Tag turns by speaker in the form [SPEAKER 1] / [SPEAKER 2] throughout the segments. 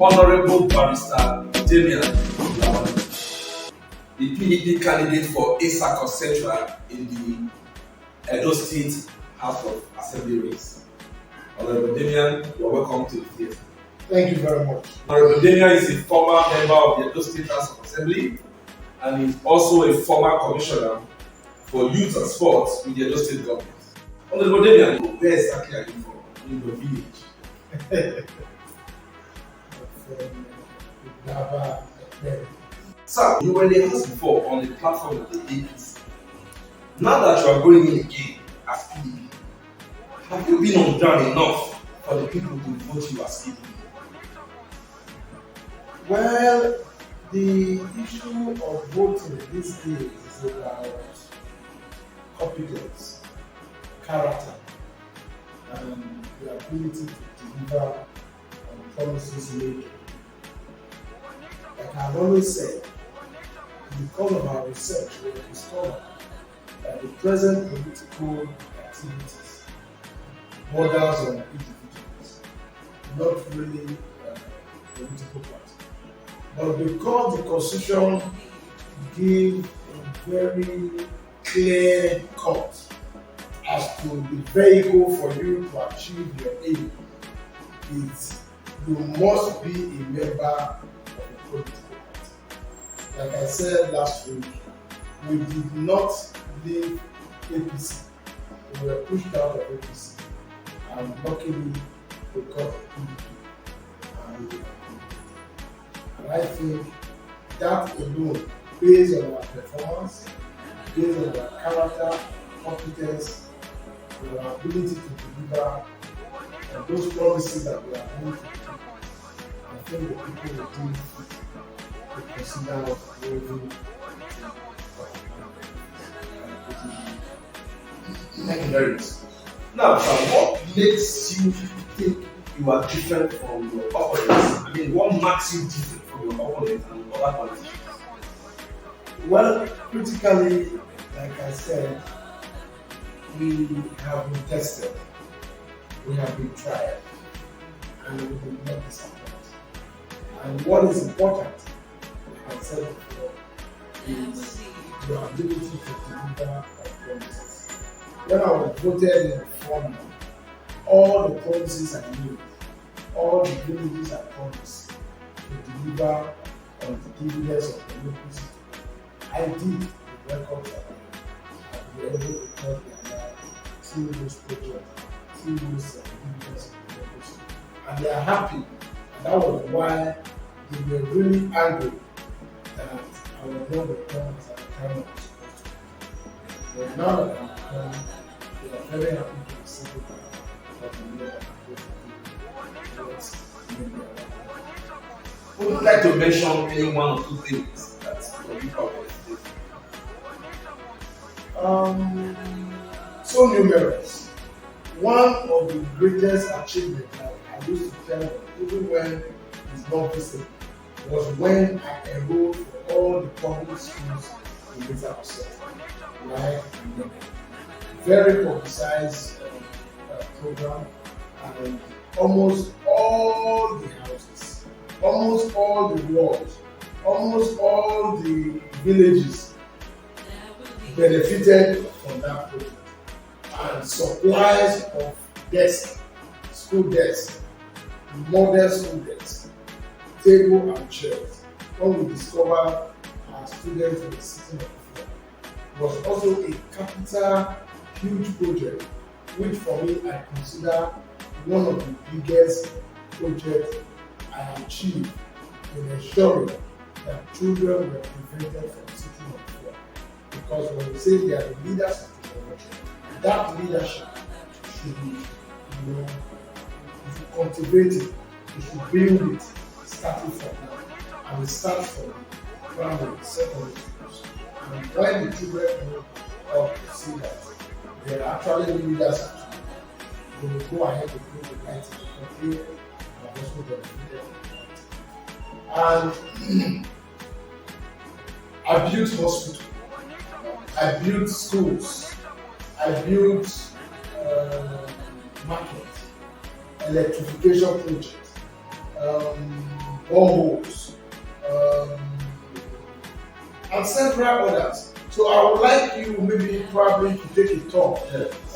[SPEAKER 1] Honorable Barrister Damian, Lawani, the PDP candidate for Etsako Central in the Edo State House of Assembly race. Honorable Damian, you're welcome to the theatre.
[SPEAKER 2] Thank you very much.
[SPEAKER 1] Honorable Damian is a former member of the Edo State House of Assembly and is also a former commissioner for youth and sports with the Edo State government. Honorable Damian, where exactly are you from in your village? Sir, you were in the house before on the platform of the APC. Now that you are going in again as PDP, have you been on ground enough for the people to vote you as PDP?
[SPEAKER 2] Well, the issue of voting these days is about competence, character, and the ability to deliver on promises made. Like I've always said, because of our research, we have discovered that the present political activities borders on individuals, not really political parties. But because the Constitution gives a very clear cut as to the vehicle for you to achieve your aim, is you must be a member of a political party. Like I said last week, we did not leave APC. We were pushed out of APC, and luckily we got PDP. And I think that alone, based on our performance, based on our character, competence, and our ability to deliver on those promises that we are going to do, I think the people will do to consider us worthy.
[SPEAKER 1] Thank you very much. Now, sir, what makes you think you are different from your opponents? I mean, what makes you different from your opponents and other politicians?
[SPEAKER 2] Well, critically, like I said, we have been tested, we have been tried, and we will not disappoint. And what is important, like I said before, is your ability to deliver on promises. When I was voted in the former, all the promises I made, all the villages I promised to deliver on the dividends of democracy, I did the records that I was able to tell them that through those projects, through those dividends of democracy. And they are happy. And that was why they were really angry that I was not the promise at the time I was supposed to. But now that I'm home, they are very happy to receive it.
[SPEAKER 1] Would you like to mention any one or two things that you probably
[SPEAKER 2] so numerous. One of the greatest achievements that I used to tell them, even when it's not visible, was when I enrolled for all the public schools in Etsako Central. Right? Very publicized program, and almost all the houses, almost all the wards, almost all the villages benefited from that project. And supplies of desks, school desks, modern school desks, table and chairs, when we discovered our students were sitting on the floor, was also a capital, huge project, which for me I consider one of the biggest projects I achieved in ensuring that children were prevented from sitting on the floor. Because when we say they are the leaders of the generation, that leadership should be, cultivated. You should build it, starting from now, and we start from primary, secondary schools. And when the children grow up to see that they are actually leaders, they will go ahead and do the right thing to continue and also benefited from it. And I built hospitals, I built schools, I built markets, electrification projects, boreholes, and several others. So I would like you maybe probably to take a talk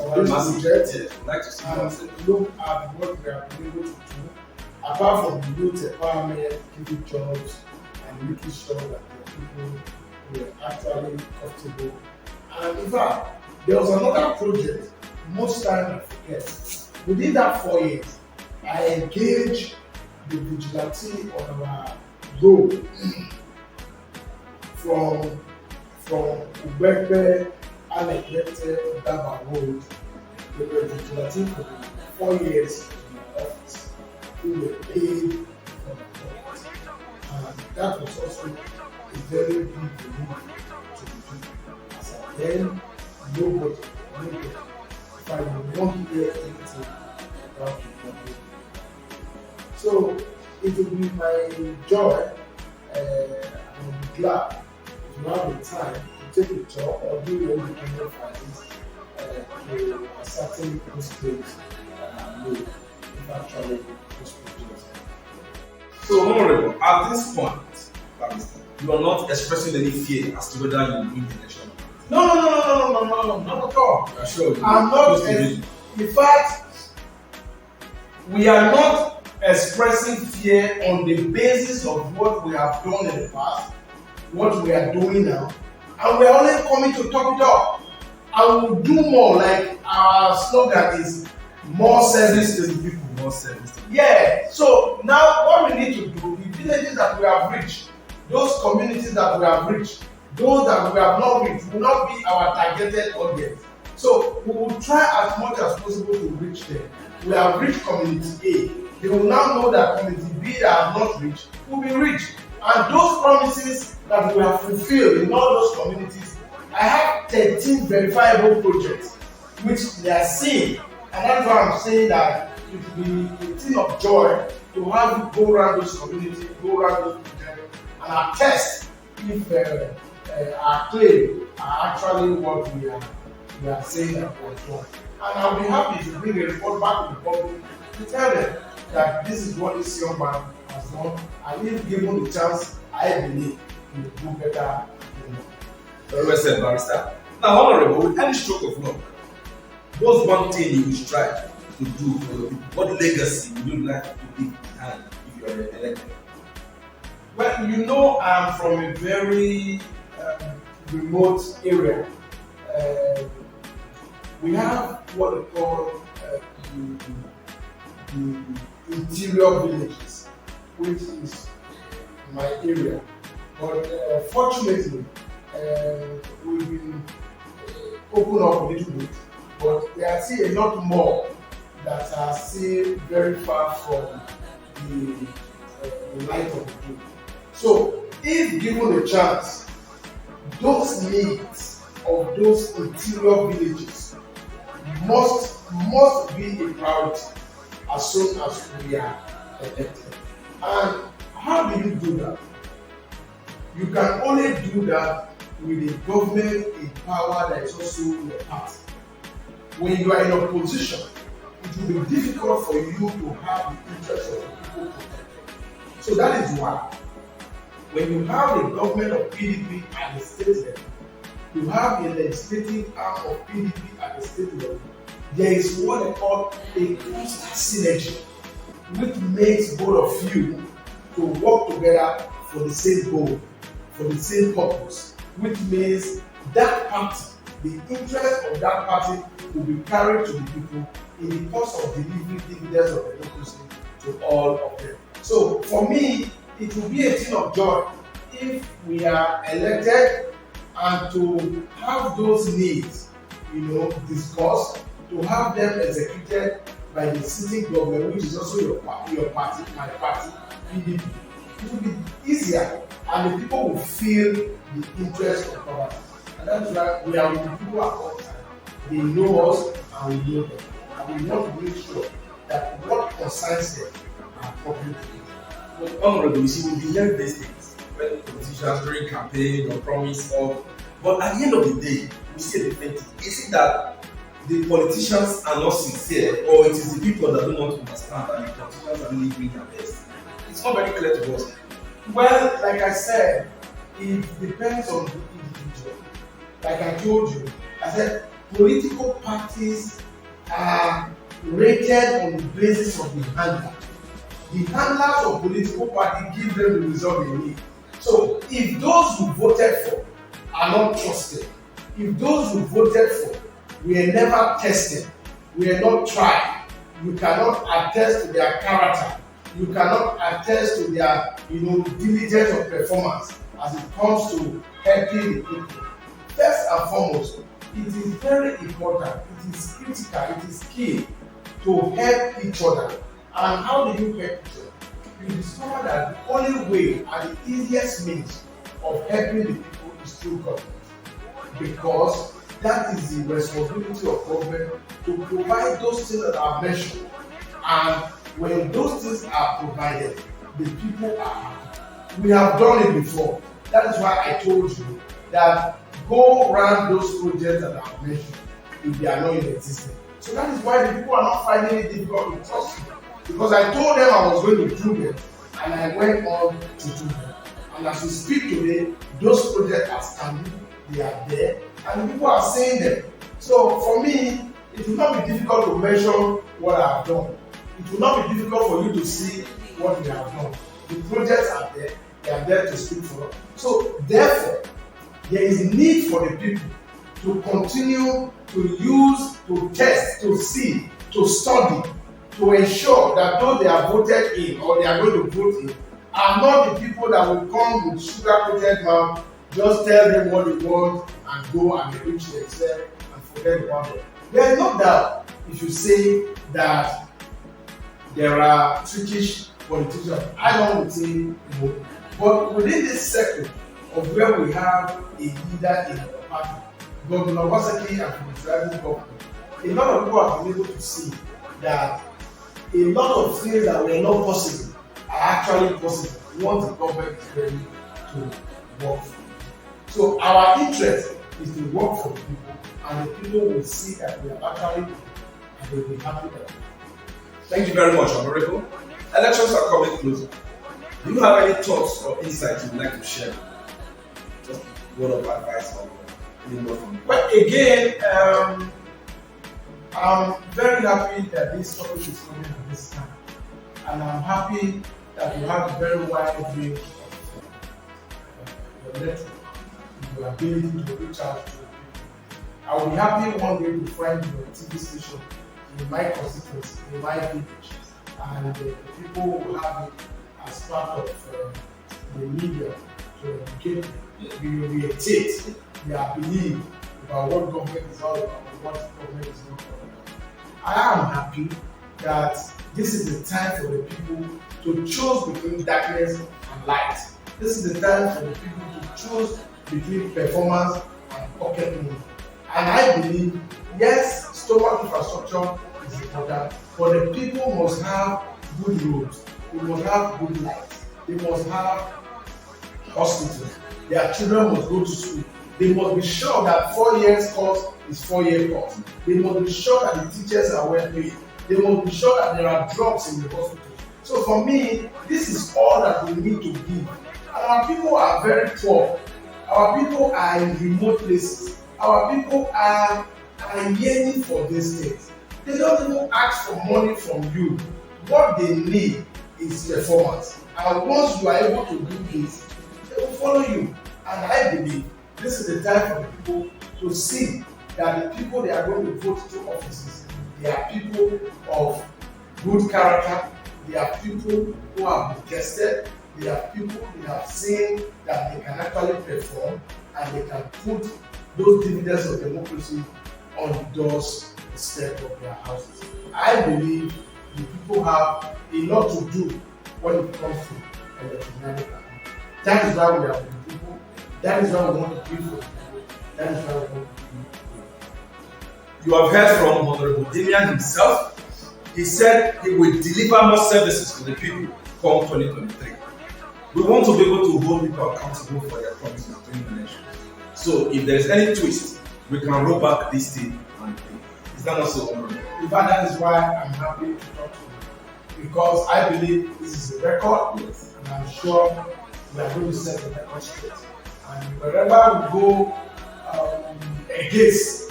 [SPEAKER 2] on this project and look at what we have been able to do, apart from the youth empowerment, giving jobs, and making sure that the people were actually comfortable. And in fact, there was another project, most times I forget. Within that 4 years, I engaged the vigilante on our road from Ubekwe, Alekete, Daba Road. They were vigilante for 4 years in my office. We were paid for the project. And that was also a very big relief to the people. As at then, nobody. If I won't hear anything about the problem. So it will be my joy and I'll be glad if you have the time to take a tour or do your independent findings to ascertain those claims and know if actually those projects.
[SPEAKER 1] So, Honorable, at this point, you are not expressing any fear as to whether you will win the election.
[SPEAKER 2] No, not at all.
[SPEAKER 1] Sure.
[SPEAKER 2] I'm not. In fact, we are not expressing fear on the basis of what we have done in the past, what we are doing now, and we are only coming to top it up. And we'll do more. Like our slogan is more service to the people.
[SPEAKER 1] More service.
[SPEAKER 2] Yeah. So now what we need to do, the villages that we have reached, those communities that we have reached, those that we have not reached will not be our targeted audience. So we will try as much as possible to reach them. We have reached community A. They will now know that community B that have not reached will be reached. And those promises that we have fulfilled in all those communities, I have 13 verifiable projects which they are seeing. And that's why I'm saying that it will be a thing of joy to have you go around those communities, go around those projects, and attest if our claim are actually what we are saying that we are doing. And I'll be happy to bring a report back to the public to tell them that this is what this young man has done, and if given the chance, I believe he will do better.
[SPEAKER 1] Very well said, Barrister. Now, Honorable, with any stroke of luck, what's one thing you will strive to do for your people? What legacy would you like to leave behind if you are elected?
[SPEAKER 2] Well, you know, I'm from a very remote area. We have what we call the interior villages, which is my area. But fortunately, we've been opened up a little bit, but there are still a lot more that are still very far from the light of the day. So, if given a chance, those needs of those interior villages must be a priority as soon as we are elected. And how do you do that? You can only do that with a government in power that is also your party. When you are in opposition, it will be difficult for you to have the interests of the people protected. So that is why when you have a government of PDP at the state level, you have a legislative arm of PDP at the state level, there is what they call a cluster synergy, which makes both of you to work together for the same goal, for the same purpose, which means that party, the interest of that party will be carried to the people in the course of delivering dividends of democracy to all of them. So for me, it will be a thing of joy if we are elected and to have those needs, discussed, to have them executed by the sitting government, which is also your party, my party, PDP. It will be easier, and the people will feel the interest of government. And that's why we are with the people at all times. They know us and we know them. And we want to make sure that what concerns them are public.
[SPEAKER 1] But Honorable, you see, we hear these things when politicians during campaign or promise of, but at the end of the day, we see a different thing. Is it that the politicians are not sincere, or it is the people that don't want to understand that the politicians are really doing their best? It's not very clear to us.
[SPEAKER 2] Well, like I said, it depends on the individual. Like I told you, I said political parties are rated on the basis of the handler. The handlers of political party give them the result they need. So if those who voted for are not trusted, if those who voted for were never tested, were not tried, you cannot attest to their character, you cannot attest to their diligence of performance as it comes to helping the people. First and foremost, it is very important, it is critical, it is key to help each other. And how do you help each other? You discover that the only way and the easiest means of helping the people is through government. Because that is the responsibility of government to provide those things that are mentioned. And when those things are provided, the people are happy. We have done it before. That is why I told you that go around those projects that are mentioned if they are not in existence. So that is why the people are not finding it difficult to trust me. Because I told them I was going to do them, and I went on to do them. And as we speak today, those projects are standing, they are there, and the people are seeing them. So for me, it will not be difficult to measure what I have done. It will not be difficult for you to see what we have done. The projects are there, they are there to speak for us. So therefore, there is need for the people to continue to use, to test, to see, to study, to ensure that those they are voted in or they are going to vote in are not the people that will come with sugar-coated mouth, just tell them what they want and go and reach themselves and forget about it. There is no doubt if you say that there are trickish politicians. I don't want to say no, but within this circle of where we have a leader in the party, Governor Etsako and the driving government, a lot of people have been able to see that a lot of things that were not possible are actually possible once the government is ready to work for you. So our interest is to work for the people, and the people will see that we are actually good, and they will be happy that we are.
[SPEAKER 1] Thank you very much, Honorable. Elections are coming closer. Do you have any thoughts or insights you'd like to share? Just word of advice or anything from you.
[SPEAKER 2] But again, I'm very happy that this topic is coming at this time, and I'm happy that you have a very wide range of your network, your ability to reach out to people. I will be happy one day to find your TV station in my constituency, in my village, and the people will have it as part of the media to educate them. We will reiterate their belief about what government is all about and what government is not all about. I am happy that this is the time for the people to choose between darkness and light. This is the time for the people to choose between performance and pocket money. And I believe, yes, stomach infrastructure is important, but the people must have good roads, they must have good lights, they must have hospitals, their children must go to school. They must be sure that 4 years course is 4 year course. They must be sure that the teachers are well paid. They must be sure that there are drugs in the hospital. So for me, this is all that we need to give. And our people are very poor. Our people are in remote places. Our people are yearning for these things. They don't even ask for money from you. What they need is performance. And once you are able to do this, they will follow you. And I believe this is the time for the people to see that the people they are going to vote to offices, they are people of good character, they are people who have been tested, they are people they have seen that they can actually perform, and they can put those dividends of democracy on the doorstep of their houses. I believe the people have a lot to do when it comes to electronic campaign. That is why we are with the people. That is why we want to be for the people. That is why we want to be.
[SPEAKER 1] You have heard from Honorable Damian himself. He said he will deliver more services to the people come 2023. We want to be able to hold people accountable for their promises during the election. So if there is any twist, we can roll back this thing and play. Is that not so, Honorable?
[SPEAKER 2] In fact, that is why I'm happy to talk to you. because I believe this is a record,
[SPEAKER 1] Yes.
[SPEAKER 2] and I'm sure we are going to set the record straight. And wherever we go against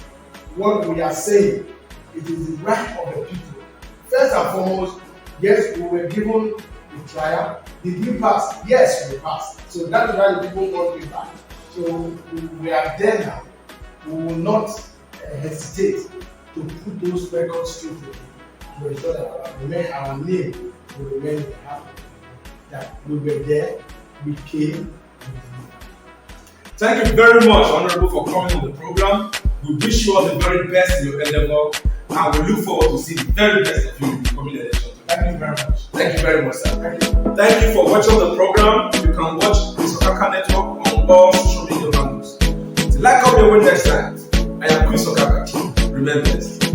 [SPEAKER 2] what we are saying, it is the right of the people. First and foremost, yes, we were given a trial. Did we pass? Yes, we passed. So that is why the people want me back. So we are there now. We will not hesitate to put those records straight to ensure that our name will remain happy. That we were there, we came.
[SPEAKER 1] Thank you very much, Honorable, for coming on the program. We wish you all the very best in your endeavor, and we look forward to see the very best of you in the coming election.
[SPEAKER 2] Thank you very much.
[SPEAKER 1] Thank you very much, sir.
[SPEAKER 2] Thank you.
[SPEAKER 1] Thank you for watching the program. You can watch Chris Okaka Network on all social media handles. Till I come your way next time, I am Chris Okaka. Remember this.